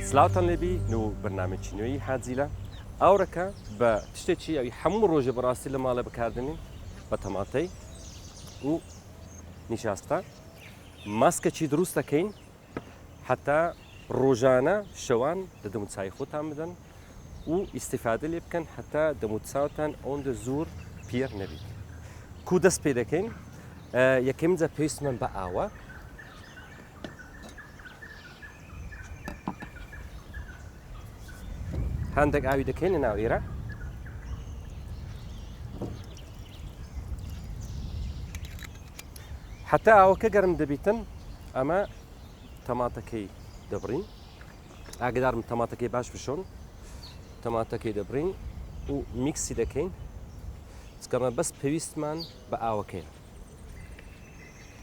سلاوتان لبی نو برنامه چینوی حادزیلا آورکا با تشتچی یا حمو روز براستی لماله بکردنی با طماطی و نشاسته ماسک چی درست کین حتی روزانه شوان دمت سعی خودم بدن و استفاده لی بکن حتی دمت ساعتان آن زور پیر نبید. کودس پیدا کن یکم ز پیست من با آوا هندک آوی دکین ناویرا حتى أو كجرم دبيتن أما طماطكي دبرين أقدر من طماطكي باش بشون طماطكي دبرين وميكسي دكين كما بس بيستمان بأوكين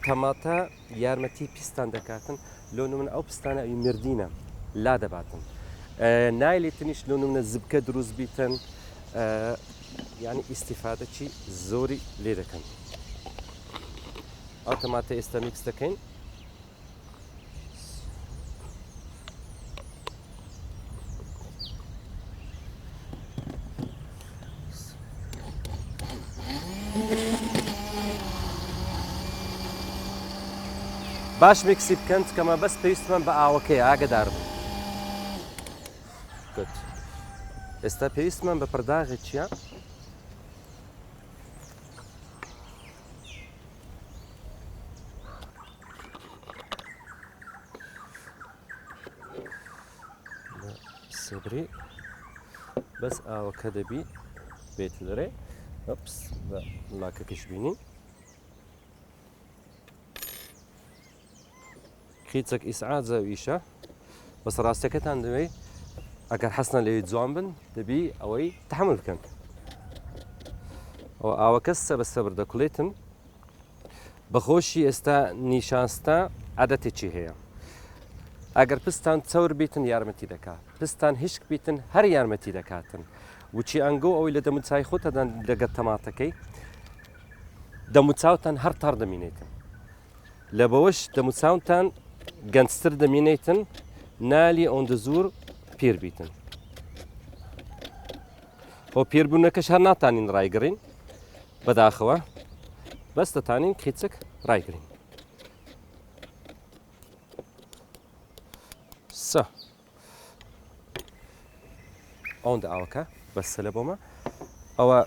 طماطة يارمتي بيستان دكاتن لونه من أو بيستان أي مردينة لا دباتن نايلي تنيش لونه من الزبكة دروز بيتن يعني استفادة شيء زوري ليدكن اوتوماتيك استميكس دكين باش ميكسي بكنت كما بس بيستمان بأوكي أقدر good استا بيستمان ببرداغ تشيا صبري بس كده بي بيت لري اوبس لا كشبيني خيتك اسعاد زاويشة بس راستك عندي اگر حسنا لي زوامبن دبي اوي تحمل كان او كسه بس صبر دكوليتن بخوشي استا نيشانستا عادتي چي هي اگر پستان تصور بیتن یارمتی دکات پستان هیچ بیتن هر یارمتی دکاتن و چی انگو اویل دموتسای خود دن لگت تماتکی دموتساوتن هر تار دمینیتن لبوش دموتساوتن گنستر دمینیتن نالی اون دزور پیر بیتن و پیر بونه کش هر ناتانین رایگرین بداخوه بس تانین خیتسک رایگرین سا اون ده اوكا بس لبوما او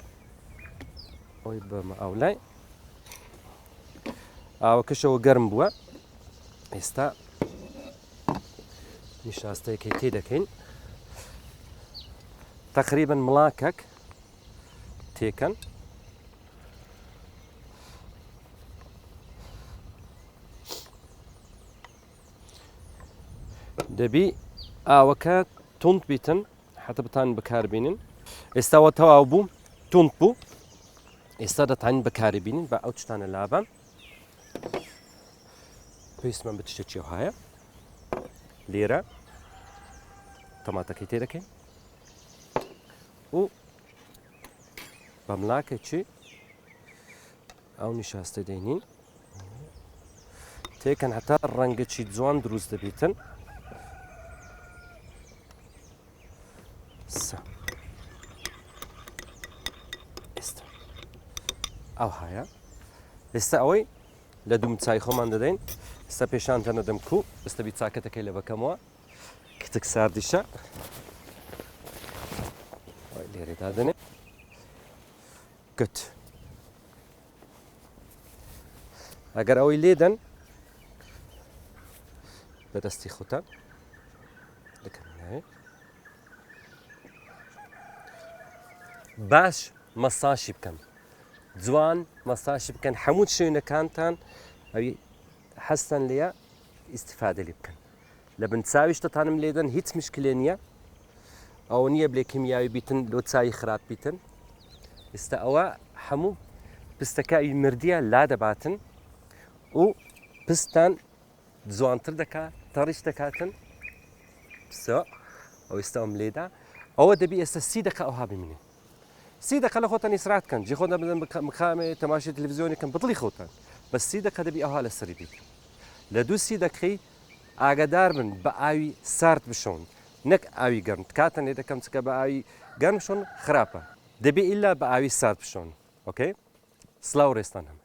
بما اولاي او كشو گرم بوا استا نشاسته كي تيدكين تقريبا ملاكك تيكن دبي اوكا تونت بيتن حتى بتان بكاربينين استوى توا بو تونت بو استادت عن بكاربينين باوتشتان اللابا بيس من بتشتشيو هاي ليرة طماطة كيتيركي و بملاكي شي او نشاسته دينين تيكن حتى الرنج شي زوان دروز دبيتن استا او هايا استا اوي لدوم تساي خمان ددين استا بيشان تنا دمكو استا بيتساكتا كيلا بكموا كتك ساردشا اوي ليري دادني كت اگر اوي ليدن بدستي خوتان لكن هاي باش مساشي بكن زوان مساشي بكن حمود شينا كانتان أي حسن ليا استفادة لي بكن لبن تساويش تتانم ليدن هيت مشكلة نيا أو نيا بلا كيميائي بيتن لو تساوي خراب بيتن استأوا حمو بستكاي مرديا لا دباتن و بستان زوان تردكا طريش دكاتن بسا أو استأوم ليدا أو دبي استسيدك أو هابي مني سيدا خلا خوتن يسرعت كان جي خوتن بدن مخامة تماشي تلفزيوني كان بطلي خوتن بس سيدا كده بي أهال السري بيت لدو سيدا كي أقدر من بقاوي سارت بشون نەک ئاوی گەرم کاتە لێ دەکەم چکە بە ئاوی گەرم شۆن خراپە دەبێ ئیلا بە ئاوی سارد بشۆن ئۆکەی سلااو ڕێستان هەم